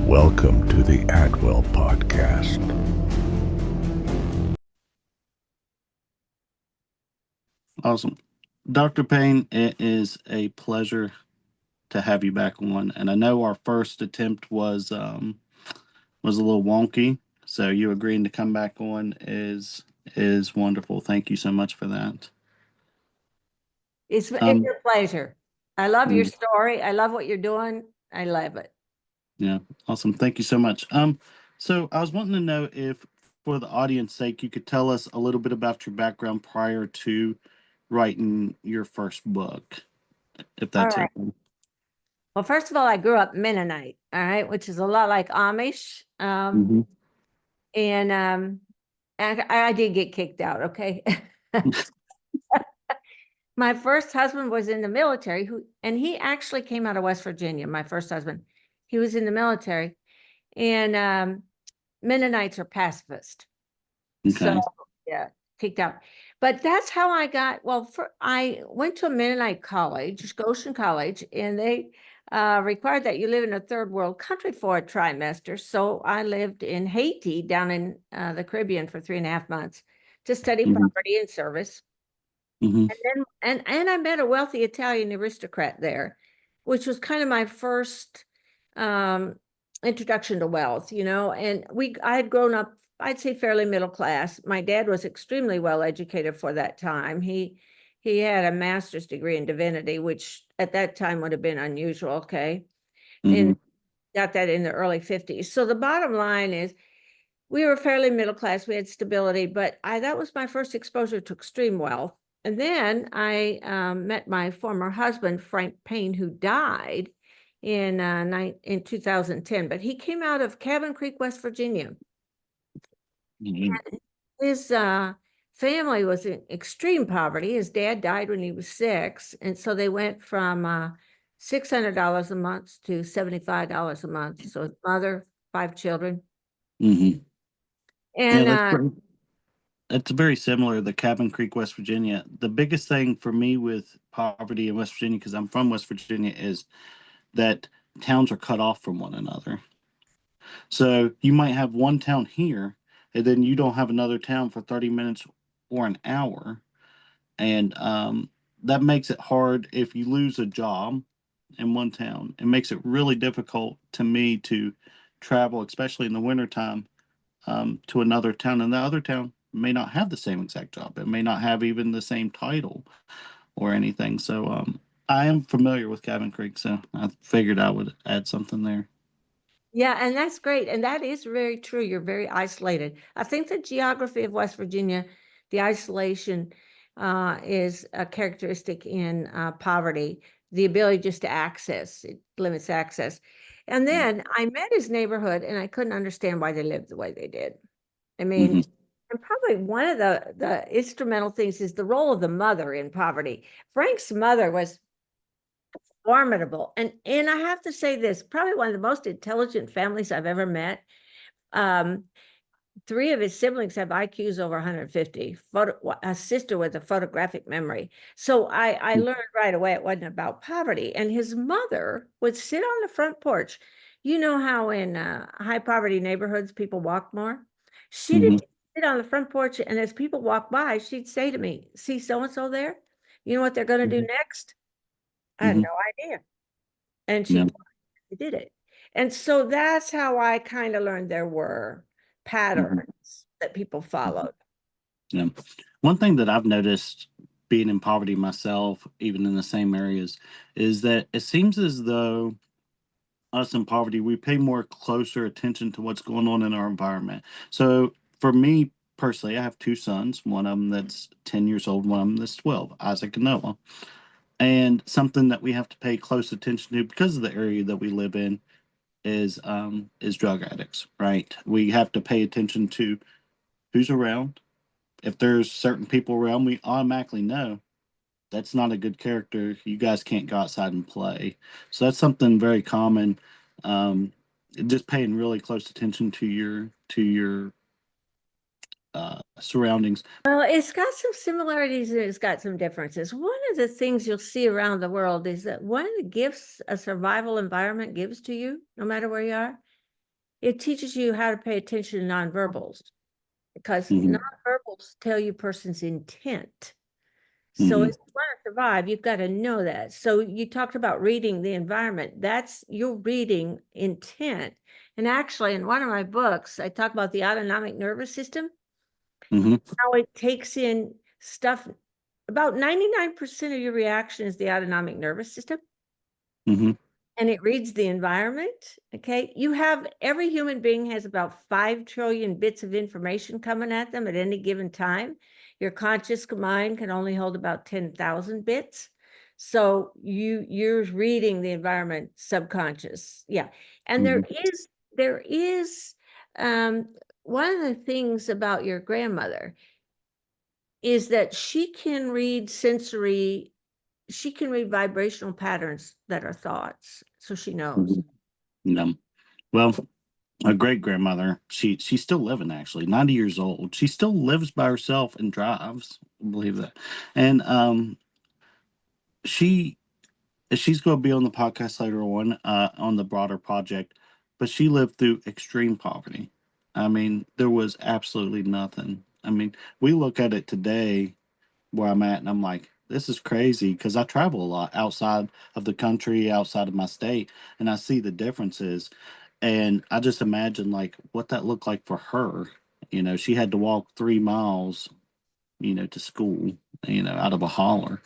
Welcome to the Atwell Podcast. Awesome. Dr. Payne, it is a pleasure to have you back on. And I know our first attempt was a little wonky. So you agreeing to come back on is wonderful. Thank you so much for that. It's a Um, pleasure. I love your mm, story. I love what you're doing. I love it. yeah, awesome. Thank you so much. So I was wanting to know if, for the audience sake, you could tell us a little bit about your background prior to writing your first book, if All that's right. okay. Well, first of all, I grew up Menanite, all right, which is a lot like Amish. Mm-hmm. And I did get kicked out, okay? My first husband was in the military, and he actually came out of West Virginia, my first husband. He was in the military, and Mennonites are pacifist. So Okay. yeah, kicked out. But that's how I got, I went to a Mennonite college, Goshen College, and they required that you live in a third world country for a trimester. So I lived in Haiti down in the Caribbean for 3.5 months to study Mm-hmm. poverty and service. Mm-hmm. And I met a wealthy Italian aristocrat there, which was kind of my first introduction to wealth, and I had grown up, I'd say, fairly middle class. My dad was extremely well educated for that time. He had a master's degree in divinity, which at that time would have been unusual, okay? Mm-hmm. And got that in the early 50s. So the bottom line is we were fairly middle class, we had stability, but that was my first exposure to extreme wealth. And then I met my former husband, Frank Payne, who died in 2010, but he came out of Cabin Creek, West Virginia. Mm-hmm. His family was in extreme poverty. His dad died when he was 6, and so they went from $600 a month to $75 a month. So his mother, 5 children. Mm-hmm. Yeah, And that's very similar. The Cabin Creek, West Virginia. The biggest thing for me with poverty in West Virginia, because I'm from West Virginia, is that towns are cut off from one another. So you might have one town here, and then you don't have another town for 30 minutes or an hour, and that makes it hard if you lose a job in one town. It makes it really difficult to me to travel, especially in the wintertime, to another town, and the other town may not have the same exact job. It may not have even the same title or anything. So I am familiar with Cabin Creek, so I figured I would add something there. yeah, and that's great. And that is very true. You're very isolated. I think the geography of West Virginia, the isolation is a characteristic in poverty, the ability just to access, it limits access. And then I met his neighborhood and I couldn't understand why they lived the way they did. I mean, Mm-hmm. and probably one of the instrumental things is the role of the mother in poverty. Frank's mother was formidable. And I have to say this, probably one of the most intelligent families I've ever met. 3 of his siblings have IQs over 150, a sister with a photographic memory. So I learned right away it wasn't about poverty. And his mother would sit on the front porch. You know how in high poverty neighborhoods people walk more? She Mm-hmm. did sit on the front porch, and as people walk by, she'd say to me, "See so-and-so there? You know what they're going to do next?" I had Mm-hmm. no idea. And Yeah. she did it. And so that's how I kind of learned there were Mm-hmm. patterns that people followed. Yeah. One thing that I've noticed being in poverty myself, even in the same areas, is that it seems as though us in poverty, we pay more closer attention to what's going on in our environment. So for me personally, I have 2 sons, one of them that's 10 years old, one of them that's 12, Isaac and Noah. And something that we have to pay close attention to because of the area that we live in is drug addicts, right? We have to pay attention to who's around. If there's certain people around, we automatically know that's not a good character. You guys can't go outside and play. So that's something very common. Um, just paying really close attention to your surroundings. Well, it's got some similarities and it's got some differences. One of the things you'll see around the world is that one of the gifts a survival environment gives to you, no matter where you are, it teaches you how to pay attention to nonverbals, because Mm-hmm. nonverbals tell you person's intent. So Mm-hmm. if you want to survive, you've got to know that. So you talked about reading the environment. That's you're reading intent. And actually, in one of my books, I talk about the autonomic nervous system, Mm-hmm. how it takes in stuff. About 99% of your reaction is the autonomic nervous system, Mm-hmm. and it reads the environment. Okay. Every human being has about 5 trillion bits of information coming at them at any given time. Your conscious mind can only hold about 10,000 bits. So you're reading the environment subconscious. Yeah. And Mm-hmm. there is um, one of the things about your grandmother is that she can read vibrational patterns that are thoughts. So she knows. Yeah. Well, a great grandmother, she's still living actually, 90 years old. She still lives by herself and drives. Believe that. And she she's going to be on the podcast later on the broader project, but she lived through extreme poverty. I mean, there was absolutely nothing. I mean, we look at it today where I'm at, and I'm like, this is crazy because I travel a lot outside of the country, outside of my state, and I see the differences. And I just imagine like what that looked like for her. She had to walk 3 miles, to school, out of a holler.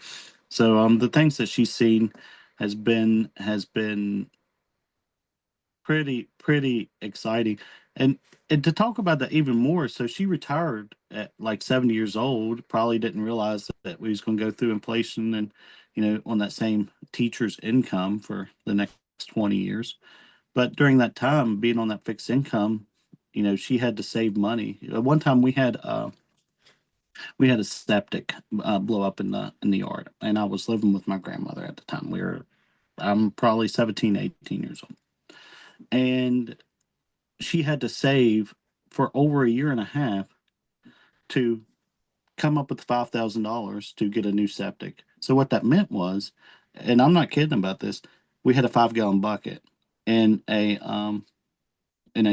So the things that she's seen has been pretty exciting. And to talk about that even more, so she retired at like 70 years old, probably didn't realize that we was going to go through inflation and on that same teacher's income for the next 20 years. But during that time, being on that fixed income, she had to save money. One time we had a septic blow up in the yard, and I was living with my grandmother at the time. I'm probably 17, 18 years old, and she had to save for over a year and a half to come up with $5,000 to get a new septic. So what that meant was, and I'm not kidding about this, we had a 5-gallon bucket in a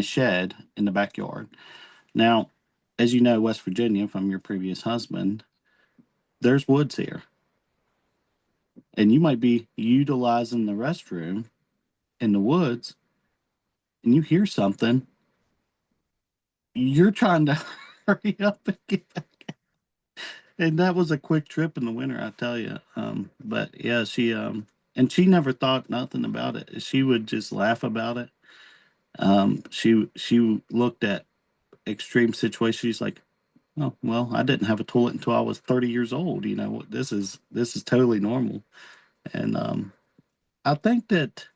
shed in the backyard. Now, as you know, West Virginia from your previous husband, there's woods here, and you might be utilizing the restroom in the woods, and you hear something, you're trying to hurry up and get back. And that was a quick trip in the winter, I tell you. But yeah, and she never thought nothing about it. She would just laugh about it. She looked at extreme situations. She's like, oh well, I didn't have a toilet until I was 30 years old. This is totally normal. And I think that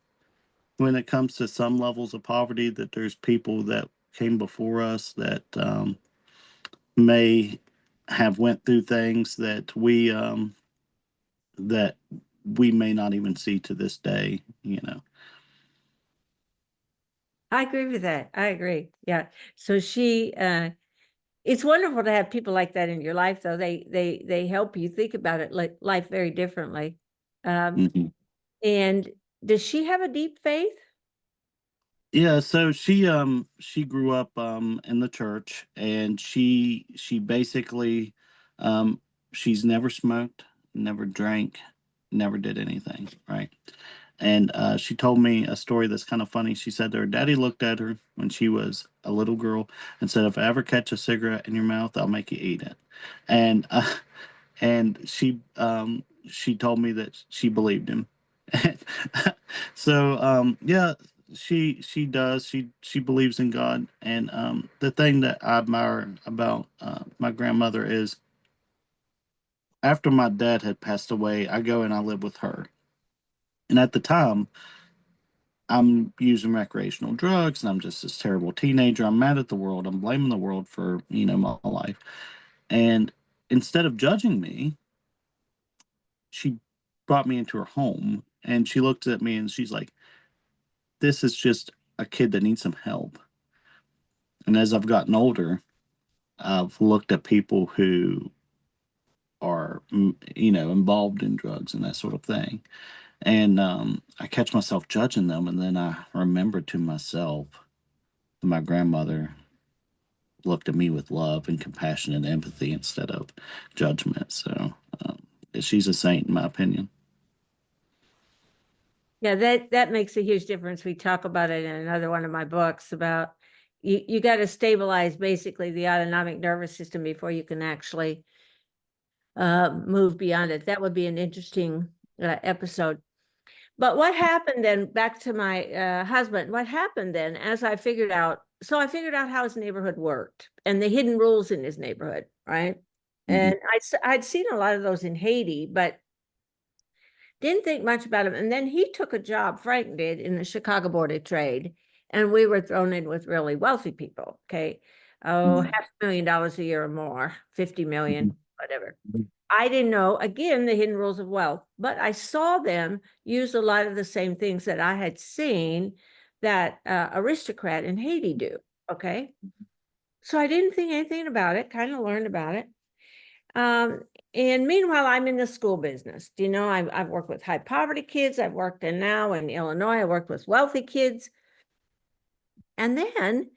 when it comes to some levels of poverty, that there's people that came before us that may have went through things that we may not even see to this day. I agree with that. I agree. Yeah. So it's wonderful to have people like that in your life, though. They help you think about it like life very differently. Mhm. And does she have a deep faith? Yeah, so she grew up in the church, and she basically um she's never smoked, never drank, never did anything, right? And she told me a story that's kind of funny. She said that her daddy looked at her when she was a little girl and said, "If I ever catch a cigarette in your mouth, I'll make you eat it." And and she told me that she believed him. So yeah, she does. She believes in God. And the thing that I admire about my grandmother is after my dad had passed away, I go and I live with her. And at the time, I'm using recreational drugs, and I'm just this terrible teenager. I'm mad at the world. I'm blaming the world for my life. And instead of judging me, she brought me into her home, and she looked at me and she's like, this is just a kid that needs some help. And as I've gotten older, I've looked at people who are involved in drugs and that sort of thing, and I catch myself judging them, and then I remember to myself, My grandmother looked at me with love and compassion and empathy instead of judgment. So she's a saint, in my opinion. Yeah, that makes a huge difference. We talk about it in another one of my books about you got to stabilize basically the autonomic nervous system before you can actually move beyond it. That would be an interesting episode. But what happened then, back to my husband, what happened then as I figured out, so I figured out how his neighborhood worked and the hidden rules in his neighborhood, right? And I'd seen a lot of those in Haiti, but didn't think much about him. And then he took a job, Frank did, in the Chicago Board of Trade, and we were thrown in with really wealthy people, okay? Oh, $500,000 a year or more, 50 million, whatever. I didn't know, again, the hidden rules of wealth, but I saw them use a lot of the same things that I had seen that aristocrat in Haiti do, okay? So I didn't think anything about it, kind of learned about it. And meanwhile, I'm in the school business. You know, I've worked with high poverty kids. I've worked now in Illinois. I worked with wealthy kids. And then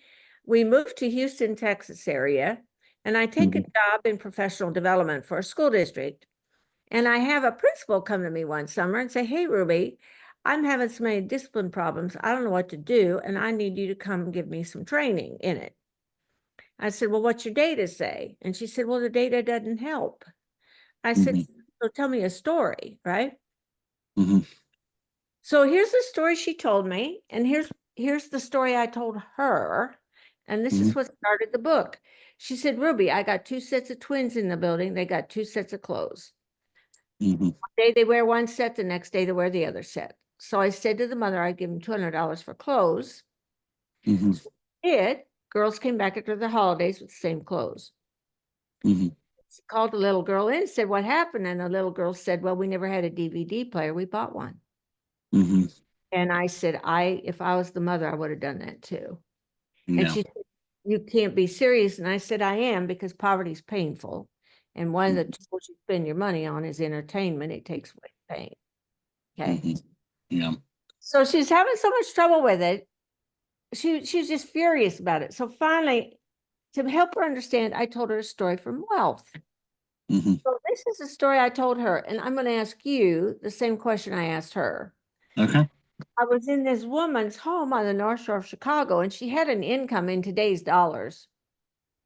we moved to Houston, Texas area, and I take a job in professional development for a school district. And I have a principal come to me one summer and say, "Hey, Ruby, I'm having so many discipline problems. I don't know what to do, and I need you to come give me some training in it." I said, "Well, what's your data say?" And she said, "Well, the data doesn't help." I said, "So tell me a story," right? So here's the story she told me, and here's the story I told her, and this is what started the book. She said, "Ruby, I got 2 sets of twins in the building. They got 2 sets of clothes. One day they wear one set, the next day they wear the other set." So I said to the mother, I'd give them $200 for clothes. So girls came back after the holidays with the same clothes. She called the little girl in and said, "What happened?" And the little girl said, "Well, we never had a DVD player. We bought one." And I said, if I was the mother, I would have done that too. And she said, "You can't be serious." And I said, "I am, because poverty is painful. And one of the tools you spend your money on is entertainment. It takes away pain." Okay. Yeah. So she's having so much trouble with it. She's just furious about it. So finally, to help her understand, I told her a story from wealth. So this is a story I told her, and I'm going to ask you the same question I asked her. Okay. I was in this woman's home on the North Shore of Chicago, and she had an income in today's dollars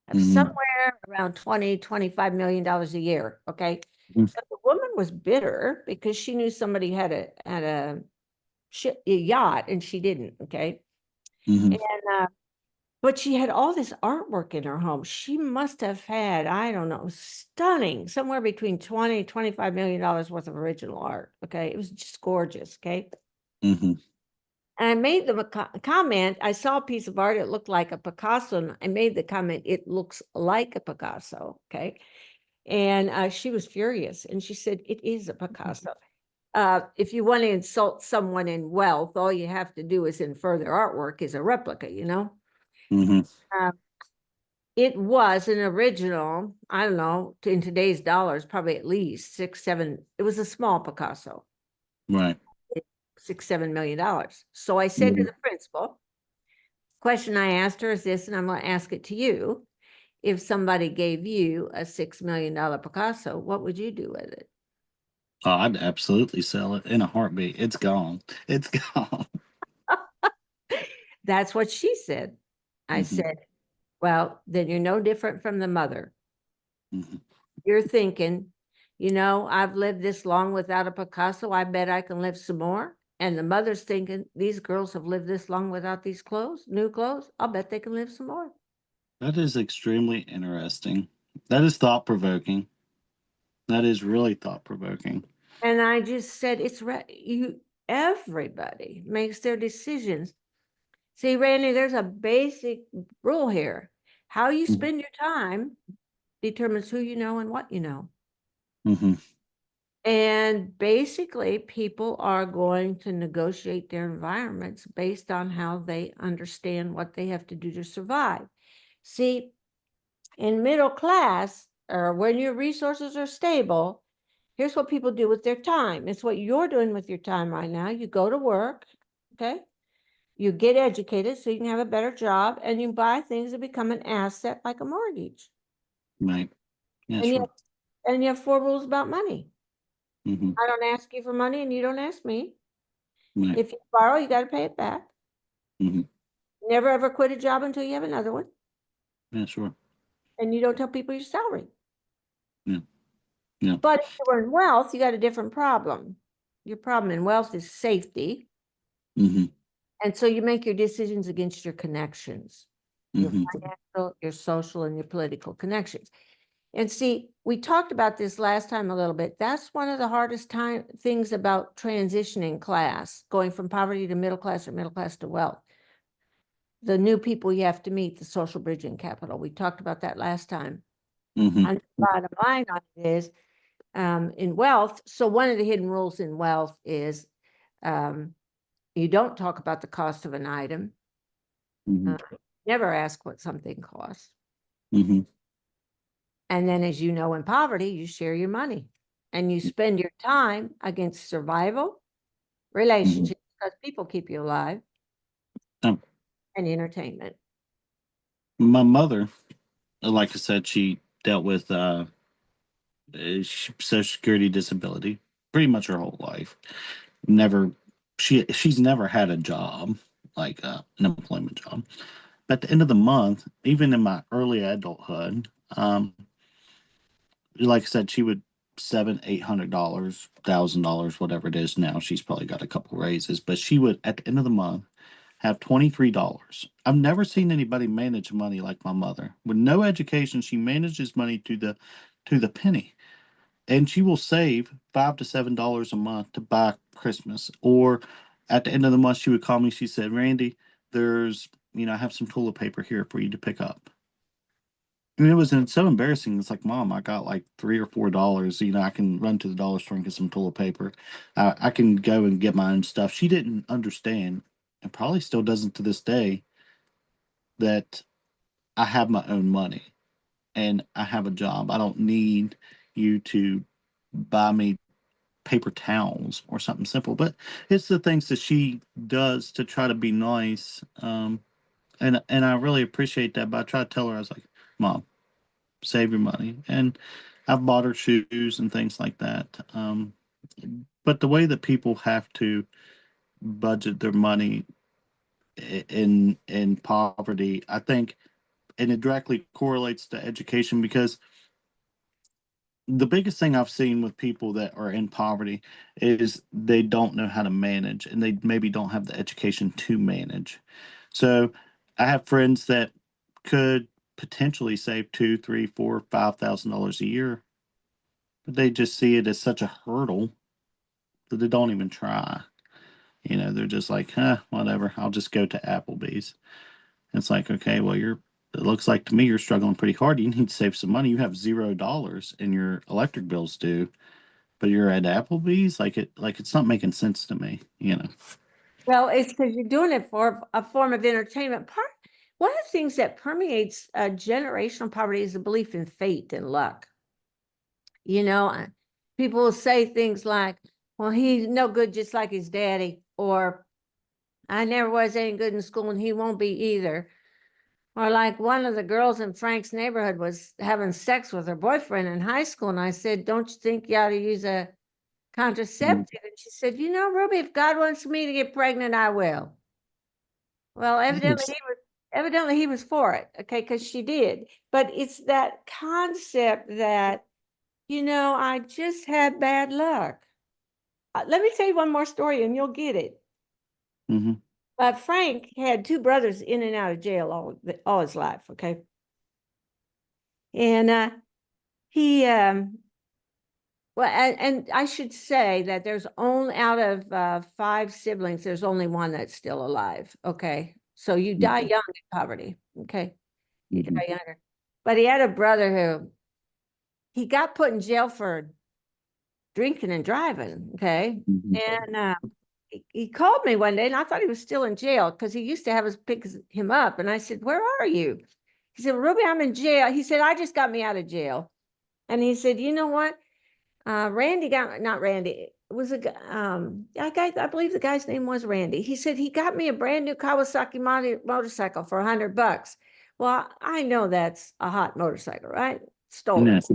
of somewhere around $25 million a year. Okay. But the woman was bitter because she knew somebody had a yacht and she didn't. Okay. And but she had all this artwork in her home. She must have had, I don't know, stunning, somewhere between $25 million worth of original art. Okay. It was just gorgeous. Okay. And I made the comment, I saw a piece of art, it looked like a Picasso, and I made the comment, "It looks like a Picasso." Okay. And she was furious, and she said, "It is a Picasso." If you want to insult someone in wealth, all you have to do is infer their artwork is a replica, you know? It was an original, I don't know, in today's dollars, probably at least 6, 7. It was a small Picasso. Right. $6, $7 million. So I said to the principal, question I asked her is this, and I'm going to ask it to you. If somebody gave you a $6 million Picasso, what would you do with it? Oh, I'd absolutely sell it in a heartbeat. It's gone. It's gone. That's what she said. I said, "Well, then you're no different from the mother. You're thinking, I've lived this long without a Picasso. I bet I can live some more." And the mother's thinking, "These girls have lived this long without these new clothes. I'll bet they can live some more." That is extremely interesting. That is thought-provoking. That is really thought-provoking. And I just said, everybody makes their decisions. See, Randy, there's a basic rule here. How you spend your time determines who you know and what you know. And basically, people are going to negotiate their environments based on how they understand what they have to do to survive. See, in middle class, or when your resources are stable, here's what people do with their time. It's what you're doing with your time right now. You go to work, okay? You get educated so you can have a better job, and you buy things that become an asset like a mortgage. Right. Yeah, And sure. you have 4 rules about money. Mm-hmm. I don't ask you for money, and you don't ask me. Right. If you borrow, you got to pay it back. Mm-hmm. Never ever quit a job until you have another one. Yeah, sure. And you don't tell people your salary. Yeah. Yeah. But if you were in wealth, you got a different problem. Your problem in wealth is safety. Mm-hmm. And so you make your decisions against your connections, your Mm-hmm. financial, your social, and your political connections. And see, we talked about this last time a little bit. That's one of the hardest things about transitioning class, going from poverty to middle class or middle class to wealth. The new people you have to meet, the social bridging capital. We talked about that last time. Mm-hmm. And the bottom line on it is, in wealth, so one of the hidden rules in wealth is you don't talk about the cost of an item. Mm-hmm. Never ask what something costs. Mm-hmm. And then, as you know, in poverty, you share your money and you spend your time against survival, relationships, because people keep you alive, Um, and entertainment. my mother, like I said, she dealt with Social Security disability pretty much her whole life. Never, she's never had a job, like an employment job. But at the end of the month, even in my early adulthood, like I said, she would $700, $800, $1,000, whatever it is now. She's probably got a couple raises, but she would at the end of the month have $23. I've never seen anybody manage money like my mother. With no education, she manages money to the penny. And she will save $5 to $7 a month to buy Christmas. Or at the end of the month, she would call me. She said, Randy, I have some toilet paper here for you to pick up. And it was so embarrassing. It's like, Mom, I got like $3 or $4. I can run to the dollar store and get some toilet paper. I can go and get my own stuff. She didn't understand, and probably still doesn't to this day, that I have my own money and I have a job. I don't need you to buy me paper towels or something simple. But it's the things that she does to try to be nice. And I really appreciate that. But I try to tell her, I was like, Mom, save your money. And I've bought her shoes and things like that. But the way that people have to budget their money in poverty, I think, and it directly correlates to education, because the biggest thing I've seen with people that are in poverty is they don't know how to manage, and they maybe don't have the education to manage. So I have friends that could potentially save two, three, four, $5,000 a year, but they just see it as such a hurdle that they don't even try. They're just like, whatever, I'll just go to Applebee's. It's like, okay, well, it looks like to me you're struggling pretty hard. You need to save some money. You have $0 and your electric bill's due, but you're at Applebee's. It's not making sense to me. Well, it's because you're doing it for a form of entertainment. One of the things that permeates generational poverty is the belief in fate and luck. People will say things like, well, he's no good just like his daddy, or I never was any good in school and he won't be either. Or like one of the girls in Frank's neighborhood was having sex with her boyfriend in high school. And I said, don't you think you ought to use a contraceptive? And she said, Ruby, if God wants me to get pregnant, I will. Well, evidently he was for it. Okay. Cause she did, but it's that concept that, I just had bad luck. Let me tell you one more story and you'll get it. Mm-hmm. But Frank had 2 brothers in and out of jail all his life. Okay. And he, well, and I should say that there's only out of 5 siblings, there's only one that's still alive. Okay. So you die young in poverty. Okay. You die younger. But he had a brother who he got put in jail for drinking and driving. Okay. And he called me one day and I thought he was still in jail because he used to have us pick him up. And I said, where are you? He said, Ruby, I'm in jail. He said, I just got me out of jail. And he said, you know what? Not Randy, was a guy, I believe the guy's name was Randy. He said he got me a brand new Kawasaki motorcycle for $100. Well, I know that's a hot motorcycle, right? Stolen. Yes.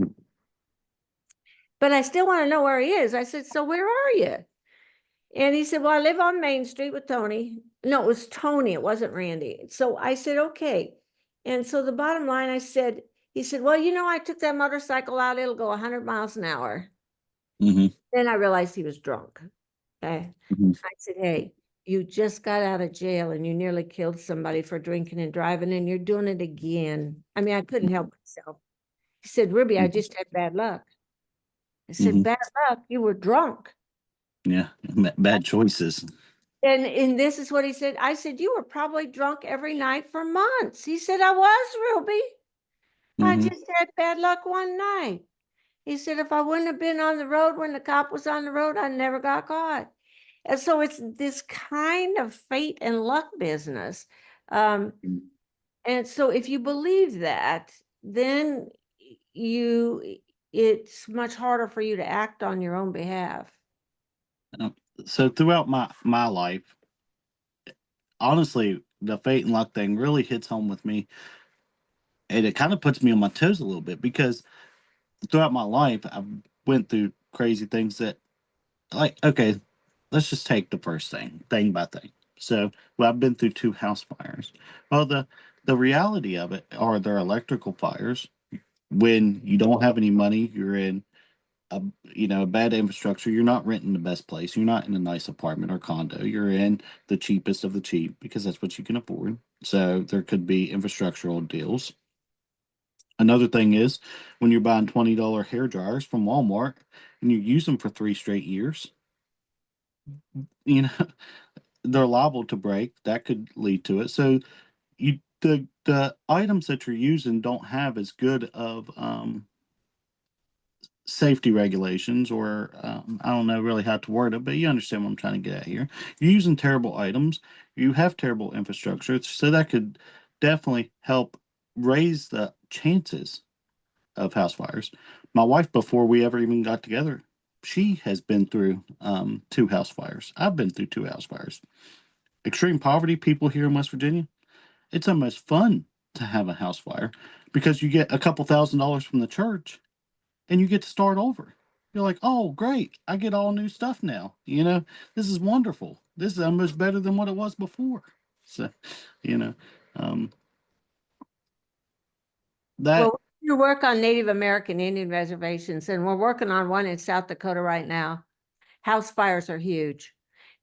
But I still want to know where he is. I said, so where are you? And he said, well, I live on Main Street with Tony. No, it was Tony. It wasn't Randy. So I said, okay. And so the bottom line, he said, well, I took that motorcycle out. It'll go 100 miles an hour. Mm-hmm. Then I realized he was drunk. Okay. Mm-hmm. I said, hey, you just got out of jail and you nearly killed somebody for drinking and driving, and you're doing it again. I mean, I couldn't help myself. He said, Ruby, I just had bad luck. I said, Mm-hmm. bad luck? You were drunk. Yeah, bad choices. And this is what he said. I said, you were probably drunk every night for months. He said, I was, Ruby. I Mm-hmm. just had bad luck one night. He said, if I wouldn't have been on the road when the cop was on the road, I never got caught. And so it's this kind of fate and luck business. And so if you believe that, then it's much harder for you to act on your own behalf. So throughout my life, honestly, the fate and luck thing really hits home with me, and it kind of puts me on my toes a little bit, because throughout my life I've went through crazy things that, like, okay, let's just take the first thing by thing. So, well, I've been through 2 house fires. Well, the reality of it are they're electrical fires. When you don't have any money, you're in a bad infrastructure. You're not renting the best place. You're not in a nice apartment or condo. You're in the cheapest of the cheap, because that's what you can afford. So there could be infrastructural deals. Another thing is, when you're buying $20 hair dryers from Walmart and you use them for 3 straight years, you know, they're liable to break. That could lead to it. So the items that you're using don't have as good of safety regulations, or I don't know really how to word it, but you understand what I'm trying to get at here. You're using terrible items. You have terrible infrastructure, so that could definitely help raise the chances of house fires. My wife, before we ever even got together, she has been through 2 house fires. I've been through 2 house fires. Extreme poverty people here in West Virginia, it's almost fun to have a house fire, because you get a couple $1,000s from the church and you get to start over. You're like, oh, great. I get all new stuff now. This is wonderful. This is almost better than what it was before. So, you know, um, that, Well, you work on Native American Indian reservations, and we're working on one in South Dakota right now. House fires are huge,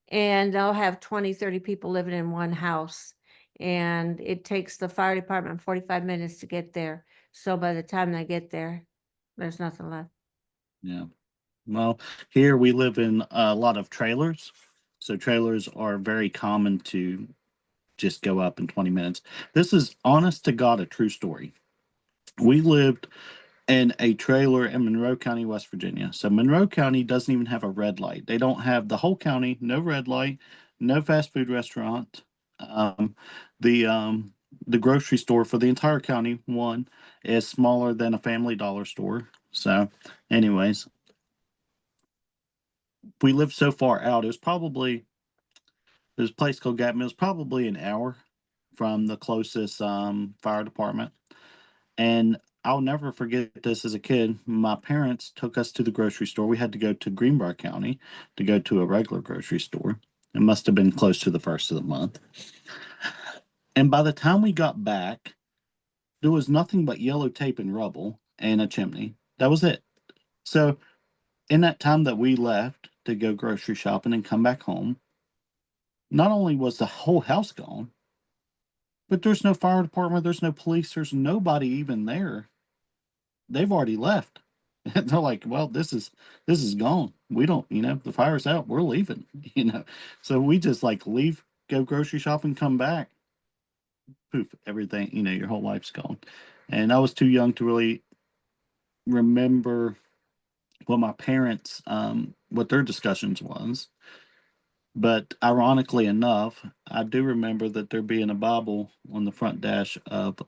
and they'll have 20, 30 people living in one house. And it takes the fire department 45 minutes to get there. So by the time they get there, there's nothing left. yeah. Well, here we live in a lot of trailers. So trailers are very common to just go up in 20 minutes. This is, honest to God, a true story. We lived in a trailer in Monroe County, West Virginia. So Monroe County doesn't even have a red light. They don't have, the whole county, no red light, no fast food restaurant. Um, the grocery store for the entire county, one, is smaller than a Family Dollar store. So, anyways, we lived so far out. There's a place called Gap Mills, probably an hour from the closest fire department. And I'll never forget this as a kid. My parents took us to the grocery store. We had to go to Greenbrier County to go to a regular grocery store. It must have been close to the first of the month. And by the time we got back, there was nothing but yellow tape and rubble and a chimney. That was it. So, in that time that we left to go grocery shopping and come back home, not only was the whole house gone, but there's no fire department, there's no police, there's nobody even there. They've already left. They're like, well, this is gone. We don't, the fire's out. We're leaving. So we just like leave, go grocery shopping, come back. Poof, everything, your whole life's gone. And I was too young to really remember what my parents, what their discussions was. But ironically enough, I do remember that there being a Bible on the front dash of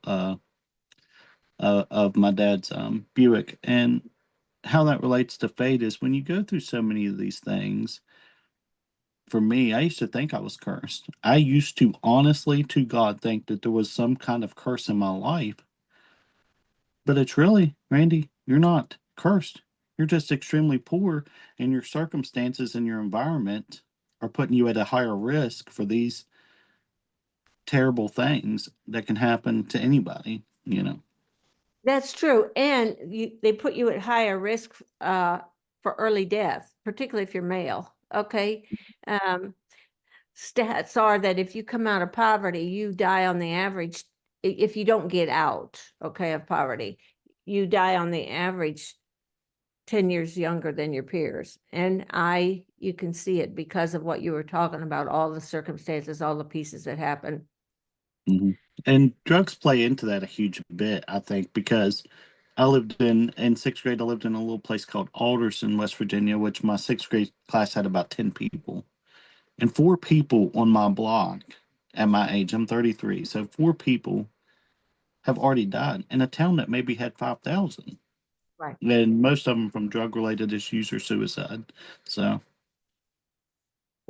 my dad's Buick, and how that relates to fate is when you go through so many of these things. For me, I used to think I was cursed. I used to honestly, to God, think that there was some kind of curse in my life. But it's really, Randy, you're not cursed. You're just extremely poor, and your circumstances and your environment are putting you at a higher risk for these terrible things that can happen to anybody, you know. That's true. And they put you at higher risk for early death, particularly if you're male. Okay. Stats are that if you come out of poverty, you die on the average, if you don't get out, okay, of poverty, you die on the average 10 years younger than your peers. And you can see it because of what you were talking about, all the circumstances, all the pieces that happen. Mm-hmm. And drugs play into that a huge bit, I think, because I lived in sixth grade, I lived in a little place called Alderson, West Virginia, which my sixth grade class had about 10 people. And 4 people on my block at my age, I'm 33, so 4 people have already died in a town that maybe had 5,000. Right. And most of them from drug related issues or suicide. So,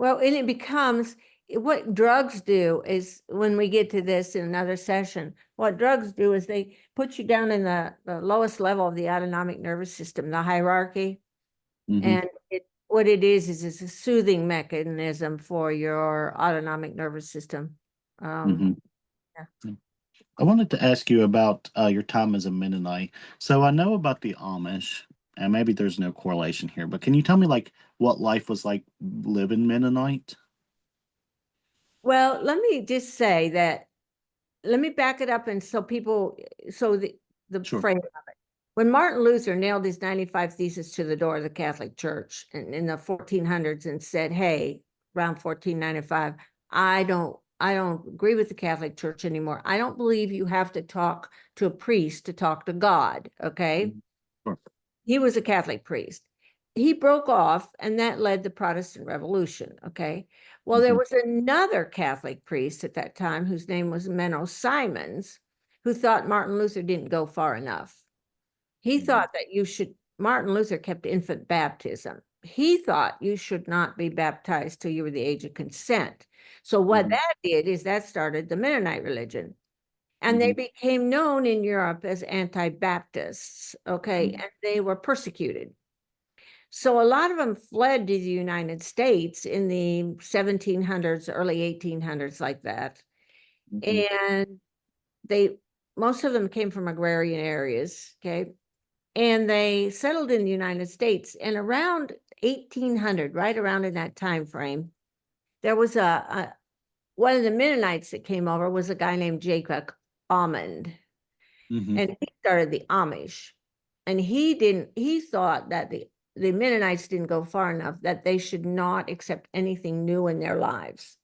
Well, and it becomes what drugs do is when we get to this in another session, what drugs do is they put you down in the lowest level of the autonomic nervous system, the hierarchy. mm-hmm. And what it is it's a soothing mechanism for your autonomic nervous system. Mm-hmm. Yeah. I wanted to ask you about your time as a Mennonite. So I know about the Amish, and maybe there's no correlation here, but can you tell me like what life was like living Mennonite? Well, let me just say that, let me back it up. And so the Sure. frame of it. When Martin Luther nailed his 95 Theses to the door of the Catholic Church in the 1400s and said, hey, around 1495, I don't agree with the Catholic Church anymore. I don't believe you have to talk to a priest to talk to God. Okay. Sure. He was a Catholic priest. He broke off, and that led the Protestant Revolution. Okay. Well, there was another Catholic priest at that time whose name was Menno Simons, who thought Martin Luther didn't go far enough. He thought that Martin Luther kept infant baptism. He thought you should not be baptized till you were the age of consent. So what that did is that started the Mennonite religion. And they became known in Europe as anti-Baptists, okay, and they were persecuted. So a lot of them fled to the United States in the 1700s, early 1800s, like that. And most of them came from agrarian areas, okay, and they settled in the United States. And around 1800, right around in that time frame, there was one of the Mennonites that came over was a guy named Jacob Almond. And he started the Amish. And he thought that the Mennonites didn't go far enough, that they should not accept anything new in their lives.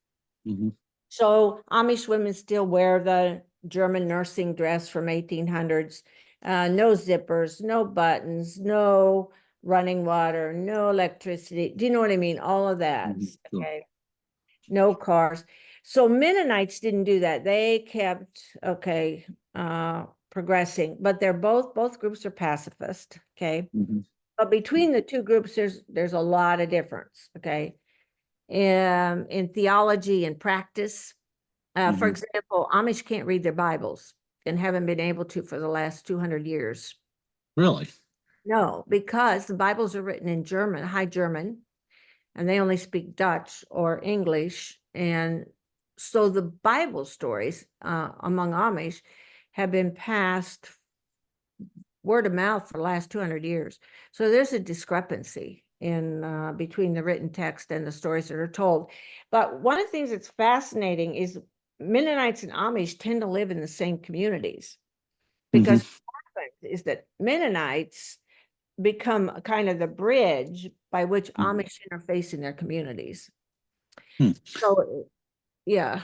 So Amish women still wear the German nursing dress from 1800s, no zippers, no buttons, no running water, no electricity. Do you know what I mean? All of that. Okay. No cars. So Mennonites didn't do that. They kept, progressing, but both groups are pacifist. Okay. But between the two groups, there's a lot of difference. Okay. In theology and practice. For example, Amish can't read their Bibles and haven't been able to for the last 200 years. Really? No, because the Bibles are written in German, High German, and they only speak Dutch or English. And so the Bible stories among Amish have been passed word of mouth for the last 200 years. So there's a discrepancy in between the written text and the stories that are told. But one of the things that's fascinating is Mennonites and Amish tend to live in the same communities, because what happens is that Mennonites become kind of the bridge by which Amish interface in their communities. So, yeah.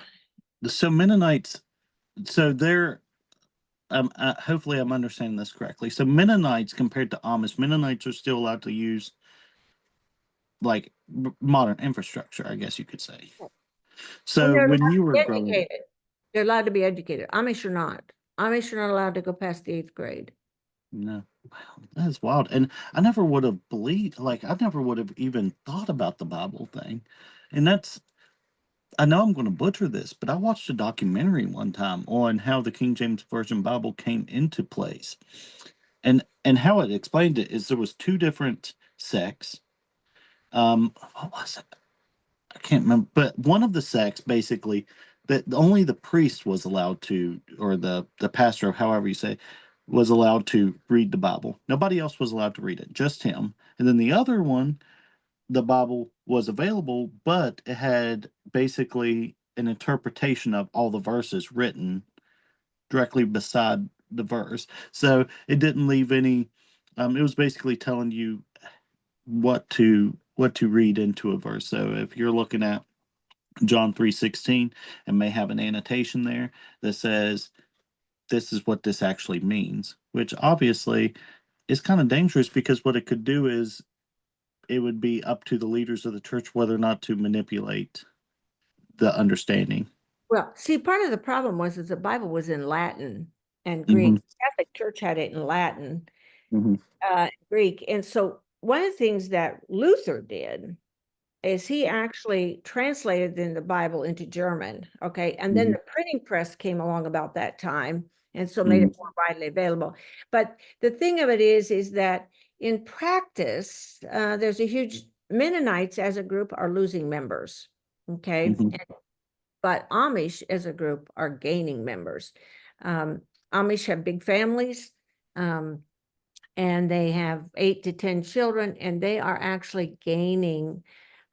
So Mennonites, so they're hopefully I'm understanding this correctly. So Mennonites compared to Amish, Mennonites are still allowed to use like modern infrastructure, I guess you could say. So when you were growing, They're allowed to be educated. Amish are not. Amish are not allowed to go past the 8th grade. No, wow, that's wild. And I never would have believed, like, I never would have even thought about the Bible thing. And I know I'm going to butcher this, but I watched a documentary one time on how the King James Version Bible came into place. And how it explained it is there was two different sects. What was it? I can't remember, but one of the sects basically that only the priest was allowed to, or the pastor, however you say, was allowed to read the Bible. Nobody else was allowed to read it, just him. And then the other one, the Bible was available, but it had basically an interpretation of all the verses written directly beside the verse. So it didn't leave any. It was basically telling you what to read into a verse. So if you're looking at John 3:16 and may have an annotation there that says this is what this actually means, which obviously is kind of dangerous because what it could do is it would be up to the leaders of the church whether or not to manipulate the understanding. Well, see, part of the problem was that the Bible was in Latin and Hmm. Greek. The Catholic Church had it in Latin, Hmm. Greek. And so one of the things that Luther did is he actually translated then the Bible into German. Okay. And then Hmm. the printing press came along about that time. And so made Hmm. it more widely available. But the thing of it is that in practice, there's a huge Mennonites as a group are losing members. Okay. Hmm. But Amish as a group are gaining members. Amish have big families, and they have 8 to 10 children, and they are actually gaining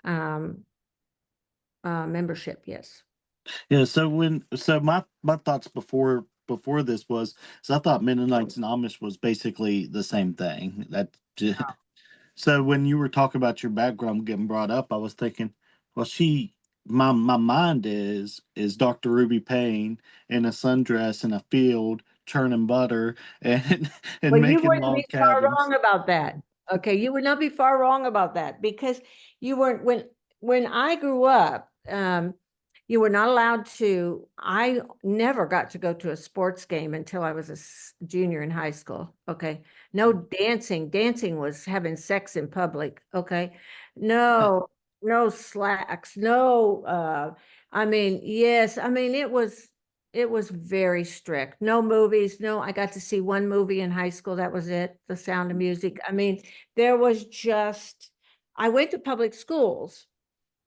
um, membership. Yes. Yeah. So my thoughts before this was, so I thought Mennonites and Amish was basically the same thing. So when you were talking about your background getting brought up, I was thinking, well, my mind is Dr. Ruby Payne in a sundress in a field churning butter and and Well, you making wouldn't log be far cabins. wrong about that. Okay, you would not be far wrong about that because you weren't when I grew up, you were not allowed to. I never got to go to a sports game until I was a junior in high school. Okay, no dancing. Dancing was having sex in public. Okay, no, no slacks. No, I mean, yes, I mean it was very strict. No movies. No, I got to see one movie in high school. That was it. The Sound of Music. I mean, there was just, I went to public schools,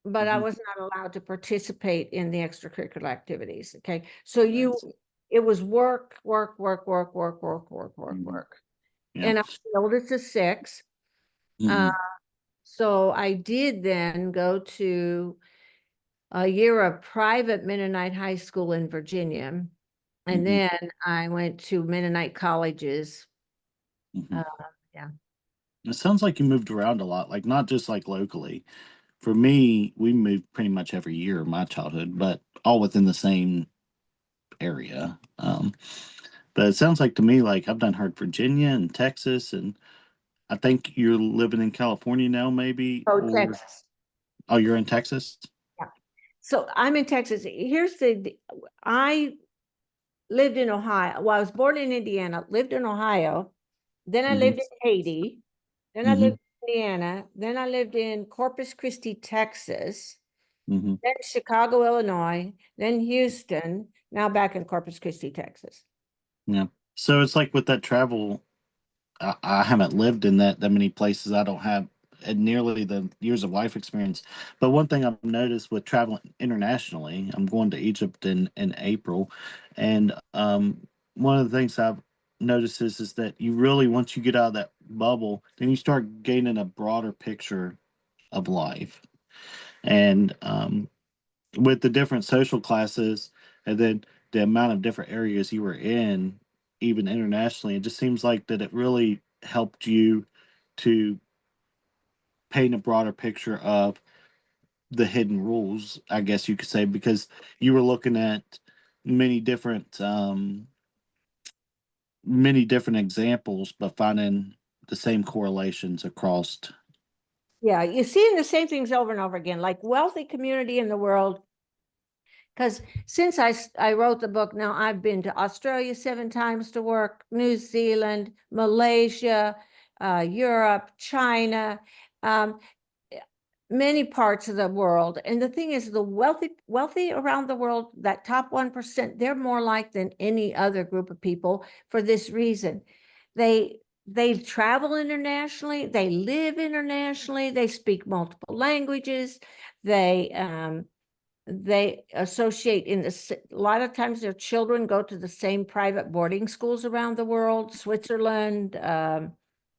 but I Mhm. was not allowed to participate in the extracurricular activities. Okay. So Yes. it was work, work, work, work, work, work, work, work, Mhm. work. Yeah. And I was the oldest of 6. Uh, Hmm. so I did then go to a year of private Mennonite high school in Virginia. And Hmm. then I went to Mennonite colleges. Hmm. Uh, yeah. It sounds like you moved around a lot, like not just like locally. For me, we moved pretty much every year of my childhood, but all within the same area. But it sounds like to me like I've done heard Virginia and Texas, and I think you're living in California now, maybe, Oh, or Texas. oh, you're in Texas. Yeah. So I'm in Texas. Here's I lived in Ohio. Well, I was born in Indiana, lived in Ohio. Then I Hmm. lived in Haiti. Then I Hmm. lived in Indiana. Then I lived in Corpus Christi, Texas. Hmm. Then Chicago, Illinois. Then Houston. Now back in Corpus Christi, Texas. Yeah. So it's like with that travel, I haven't lived in that many places. I don't have nearly the years of life experience. But one thing I've noticed with traveling internationally, I'm going to Egypt in April, and one of the things I've noticed is that you really, once you get out of that bubble, then you start gaining a broader picture of life. And with the different social classes and then the amount of different areas you were in, even internationally, it just seems like that it really helped you to paint a broader picture of the hidden rules, I guess you could say, because you were looking at many different many different examples, but finding the same correlations across. Yeah, you're seeing the same things over and over again, like wealthy community in the world Because since I wrote the book, now I've been to Australia 7 times to work, New Zealand, Malaysia, Europe, China, many parts of the world. And the thing is, the wealthy around the world, that top 1%, they're more like than any other group of people for this reason. They travel internationally, they live internationally, they speak multiple languages, they associate a lot of times their children go to the same private boarding schools around the world, Switzerland,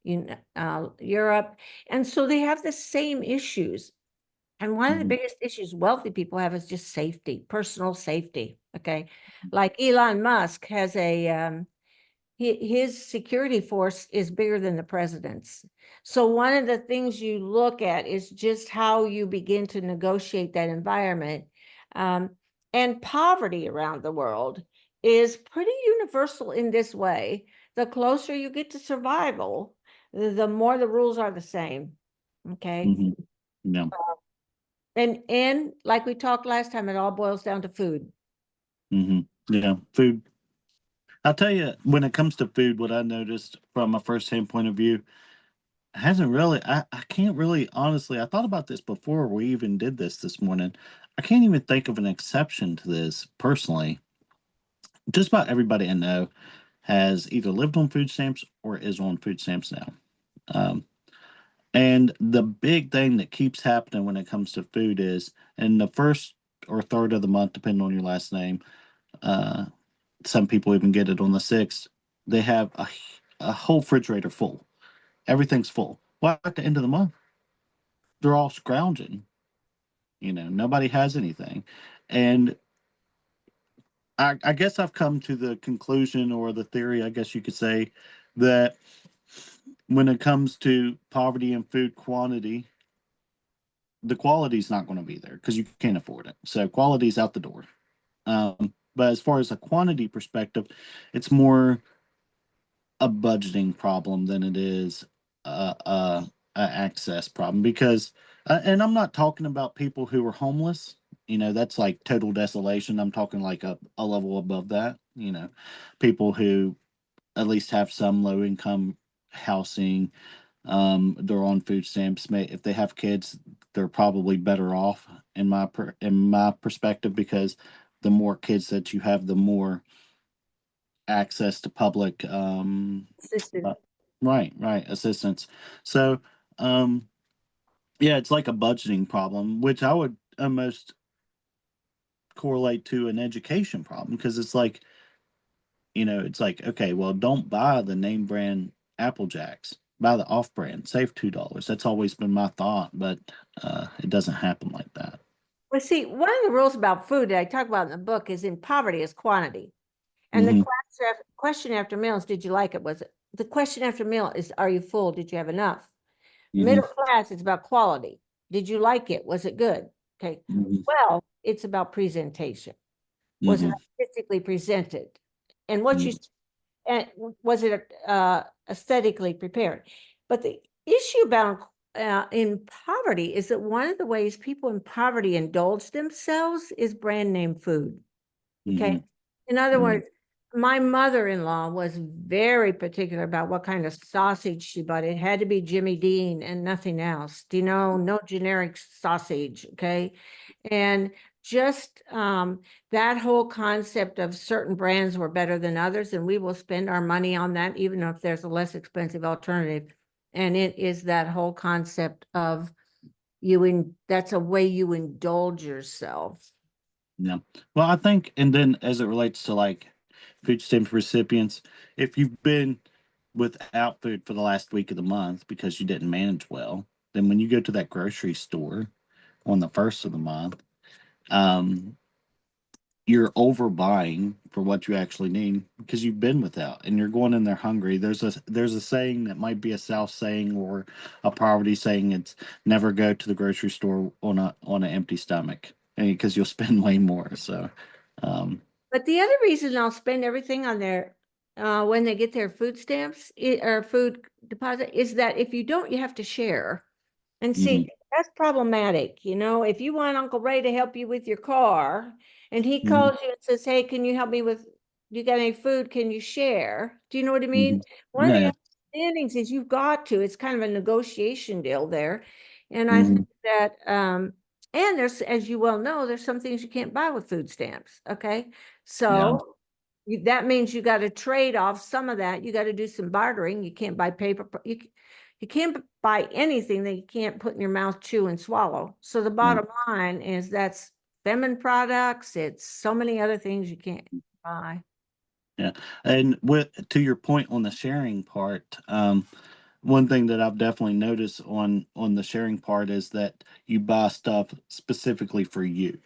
Europe. And so they have the same issues. And one of the biggest issues wealthy people have is just safety, personal safety. Okay. Like Elon Musk has his security force is bigger than the president's. So one of the things you look at is just how you begin to negotiate that environment. And poverty around the world is pretty universal in this way. The closer you get to survival, the more the rules are the same. Okay. Yeah. And like we talked last time, it all boils down to food. Yeah, food. I'll tell you, when it comes to food, what I noticed from a first-hand point of view hasn't really, I can't really, honestly, I thought about this before we even did this morning. I can't even think of an exception to this personally. Just about everybody I know has either lived on food stamps or is on food stamps now. And the big thing that keeps happening when it comes to food is in the first or third of the month, depending on your last name, some people even get it on the 6th, they have a whole refrigerator full. Everything's full. Well, at the end of the month, they're all scrounging. Nobody has anything. And I guess I've come to the conclusion, or the theory, I guess you could say, that when it comes to poverty and food quantity, the quality's not going to be there because you can't afford it. So quality's out the door. But as far as a quantity perspective, it's more a budgeting problem than it is a access problem. Because, and I'm not talking about people who are homeless. That's like total desolation. I'm talking like a level above that. People who at least have some low income housing. They're on food stamps. If they have kids, they're probably better off in my perspective, because the more kids that you have, the more access to public Assistance. right assistance. So yeah, it's like a budgeting problem, which I would almost correlate to an education problem, because it's like, it's like, okay, well, don't buy the name brand Apple Jacks, buy the off brand, save $2. That's always been my thought, but it doesn't happen like that. Well, see, one of the rules about food that I talk about in the book is in poverty is quantity. And the question after meal is, did you like it? The question after meal is, are you full? Did you have enough? Middle class, it's about quality. Did you like it? Was it good? Okay. Well, it's about presentation. Was it artistically presented? And and was it aesthetically prepared? But the issue about in poverty is that one of the ways people in poverty indulge themselves is brand name food. Okay. In other words, my mother-in-law was very particular about what kind of sausage she bought. It had to be Jimmy Dean and nothing else. No generic sausage. Okay. And just that whole concept of certain brands were better than others, and we will spend our money on that, even if there's a less expensive alternative. And it is that whole concept of that's a way you indulge yourself. Yeah. Well, I think, and then as it relates to like food stamp recipients, if you've been without food for the last week of the month because you didn't manage well, then when you go to that grocery store on the first of the month, you're overbuying for what you actually need because you've been without, and you're going in there hungry. There's a saying that might be a South saying or a poverty saying. It's never go to the grocery store on an empty stomach, because you'll spend way more. So, but the other reason I'll spend everything on their when they get their food stamps or food deposit is that if you don't, you have to share. And see, that's problematic. If you want Uncle Ray to help you with your car and he Mhm. calls you and says, hey, can you help me with, you got any food? Can you share? Do you know what I mean? Mhm. One of the Yeah. understandings is you've got to, it's kind of a negotiation deal there. And I Mhm. think that, and there's, as you well know, there's some things you can't buy with food stamps. Okay. Yeah. So that means you got to trade off some of that. You got to do some bartering. You can't buy paper. You can't buy anything that you can't put in your mouth, chew, and swallow. So the Yeah. bottom line is that's feminine products. It's so many other things you can't buy. Yeah. And to your point on the sharing part, one thing that I've definitely noticed on the sharing part is that you buy stuff specifically for you.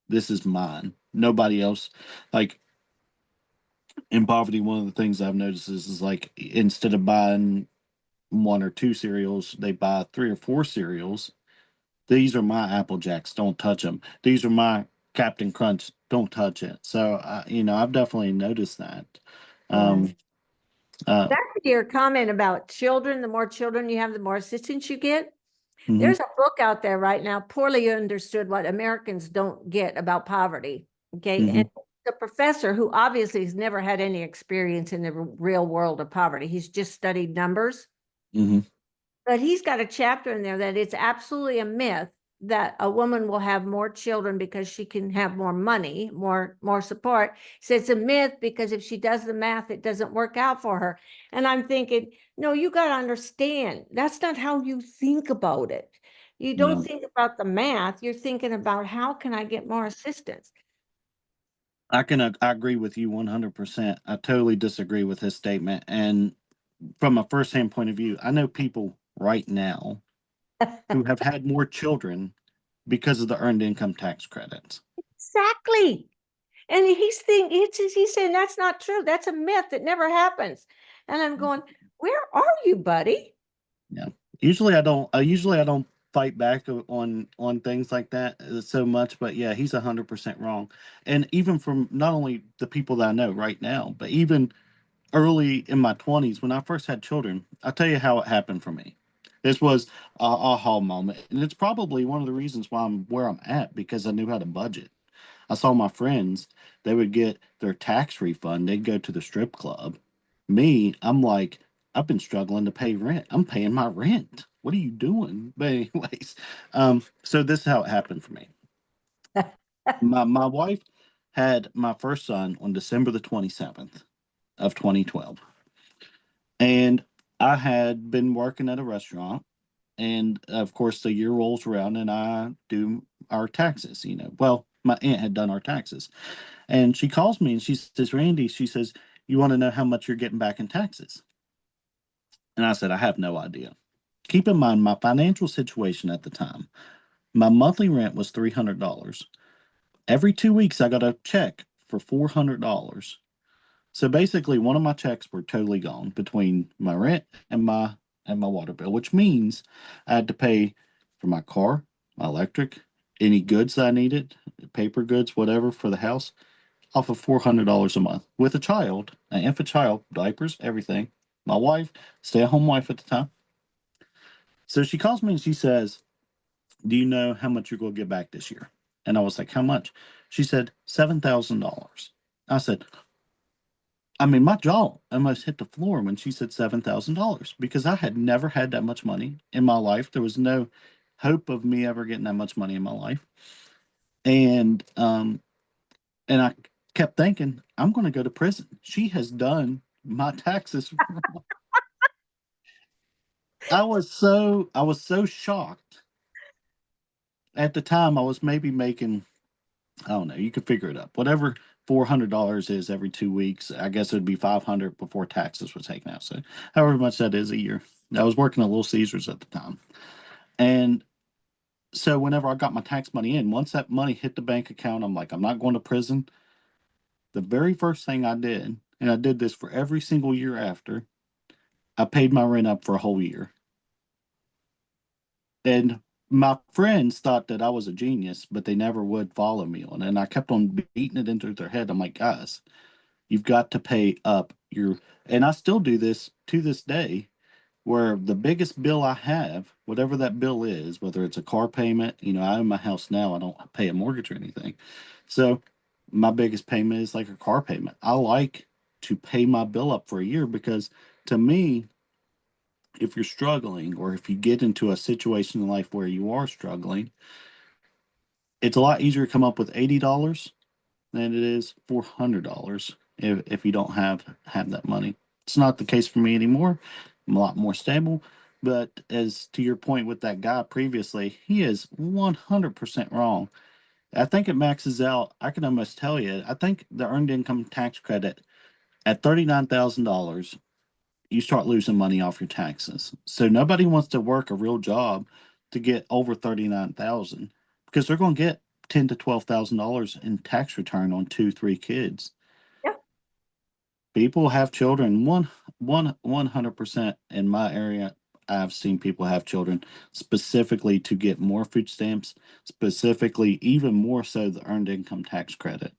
This is mine. Nobody else. Like in poverty, one of the things I've noticed is like instead of buying one or two cereals, they buy three or four cereals. These are my Apple Jacks. Don't touch them. These are my Captain Crunch. Don't touch it. So, I've definitely noticed that. Yeah. Um, uh, Back to your comment about children, the more children you have, the more assistance you get. mhm, There's a book out there right now, Poorly Understood What Americans Don't Get About Poverty. Okay. And mhm, the professor, who obviously has never had any experience in the real world of poverty, he's just studied numbers. mhm, But he's got a chapter in there that it's absolutely a myth that a woman will have more children because she can have more money, more support. So it's a myth because if she does the math, it doesn't work out for her. And I'm thinking, no, you got to understand, that's not how you think about it. You yeah. don't think about the math, you're thinking about how can I get more assistance? I agree with you 100%. I totally disagree with his statement. And from a firsthand point of view, I know people right now who have had more children because of the earned income tax credits. Exactly. And he's saying that's not true. That's a myth that never happens. And I'm going, where are you, buddy? Yeah. Usually I don't. Usually I don't fight back on things like that so much. But yeah, he's 100% wrong. And even from not only the people that I know right now, but even early in my 20s when I first had children, I'll tell you how it happened for me. This was a aha moment, and it's probably one of the reasons why I'm where I'm at because I knew how to budget. I saw my friends, they would get their tax refund, they'd go to the strip club. Me, I'm like, I've been struggling to pay rent. I'm paying my rent. What are you doing? But anyways, so this is how it happened for me. My wife had my first son on December the 27th of 2012. And I had been working at a restaurant, and of course the year rolls around and I do our taxes, Well, my aunt had done our taxes. And she calls me and she says, Randy, she says, you want to know how much you're getting back in taxes? And I said, I have no idea. Keep in mind my financial situation at the time. My monthly rent was $300. Every 2 weeks, I got a check for $400. So basically, one of my checks were totally gone between my rent and my water bill, which means I had to pay for my car, my electric, any goods that I needed, paper goods, whatever for the house off of $400 a month with a child, an infant child, diapers, everything. My wife, stay-at-home wife at the time. So she calls me and she says, "Do you know how much you're going to get back this year?" And I was like, "How much?" She said, $7,000. I said, I mean, my jaw almost hit the floor when she said $7,000 because I had never had that much money in my life. There was no hope of me ever getting that much money in my life. And I kept thinking, I'm going to go to prison. She has done my taxes. I was so shocked. At the time I was maybe making, I don't know, you could figure it up. Whatever $400 is every 2 weeks, I guess it would be 500 before taxes were taken out. So however much that is a year. I was working at Little Caesars at the time. And so whenever I got my tax money in, once that money hit the bank account, I'm like, I'm not going to prison. The very first thing I did, and I did this for every single year after, I paid my rent up for a whole year. And my friends thought that I was a genius, but they never would follow me on it. And I kept on beating it into their head. I'm like, guys, you've got to pay up your, and I still do this to this day. where the biggest bill I have, whatever that bill is, whether it's a car payment, I own my house now, I don't pay a mortgage or anything. So my biggest payment is like a car payment. I like to pay my bill up for a year because to me, if you're struggling or if you get into a situation in life where you are struggling, it's a lot easier to come up with $80 than it is $400 if you don't have that money. It's not the case for me anymore. I'm a lot more stable. But as to your point with that guy previously, he is 100% wrong. I think it maxes out. I can almost tell you, I think the earned income tax credit at $39,000, you start losing money off your taxes. So nobody wants to work a real job to get over 39,000 because they're going to get ten to $12,000 in tax return on 2, 3 kids. Yeah. People have children. 100% in my area. I've seen people have children specifically to get more food stamps, specifically even more so the earned income tax credit.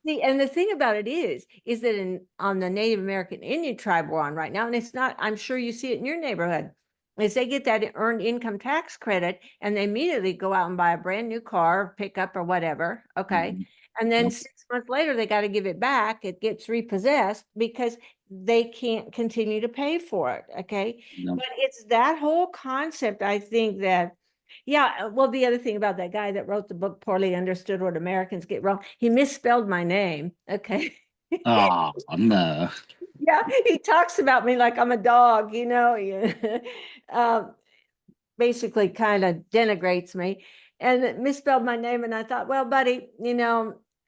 See, and the thing about it is that on the Native American Indian tribe we're on right now, and it's not, I'm sure you see it in your neighborhood, is they get that earned income tax credit and they immediately go out and buy a brand new car, pickup or whatever. Okay. Mhm. And then Yep. 6 months later, they got to give it back. It gets repossessed because they can't continue to pay for it. Okay. Yep. But it's that whole concept, I think that, yeah, well, the other thing about that guy that wrote the book, Poorly Understood What Americans Get Wrong, he misspelled my name. Okay. Oh, no. Yeah, he talks about me like I'm a dog, yeah. Basically kind of denigrates me and misspelled my name. And I thought, well, buddy,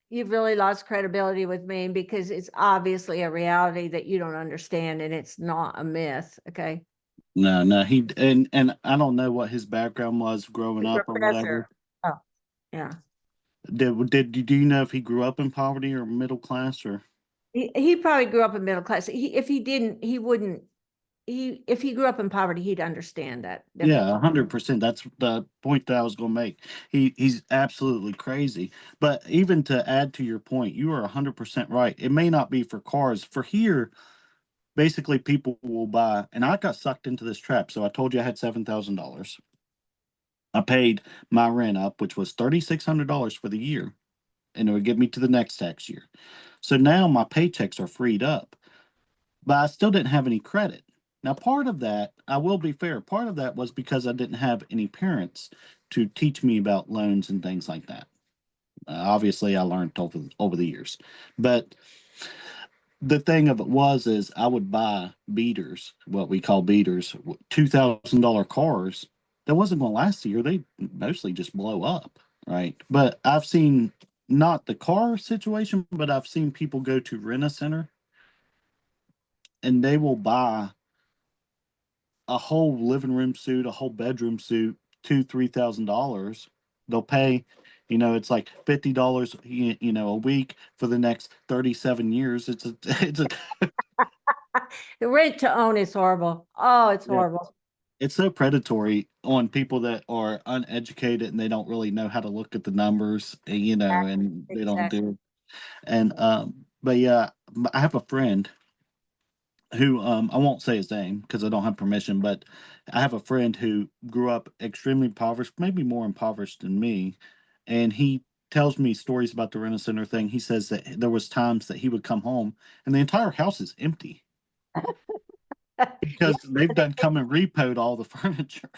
you've really lost credibility with me because it's obviously a reality that you don't understand and it's not a myth. Okay. No, and I don't know what his background was growing The up or whatever. professor. Oh, yeah. Do you know if he grew up in poverty or middle class or? He probably grew up in middle class. If he didn't, he wouldn't. If he grew up in poverty, he'd understand that Yeah, difference. 100%. That's the point that I was going to make. He's absolutely crazy. But even to add to your point, you are 100% right. It may not be for cars. For here, basically people will buy, and I got sucked into this trap. So I told you I had $7,000. I paid my rent up, which was $3,600 for the year, and it would get me to the next tax year. So now my paychecks are freed up, but I still didn't have any credit. Now, part of that, I will be fair, part of that was because I didn't have any parents to teach me about loans and things like that. Obviously, I learned over the years, but the thing of it is I would buy beaters, what we call beaters, $2,000 cars that wasn't going to last a year. They mostly just blow up, right? But I've seen not the car situation, but I've seen people go to rent a center and they will buy a whole living room suit, a whole bedroom suit, $2,000-3,000. They'll pay, it's like $50, a week for the next 37 years. It's a The rent to own is horrible. Oh, it's yeah, horrible. it's so predatory on people that are uneducated and they don't really know how to look at the numbers, and they don't Exactly. do. And but yeah, I have a friend who I won't say his name because I don't have permission, but I have a friend who grew up extremely impoverished, maybe more impoverished than me, and he tells me stories about the rent a center thing. He says that there was times that he would come home and the entire house is empty Yeah, because they've done come and repoed all the furniture.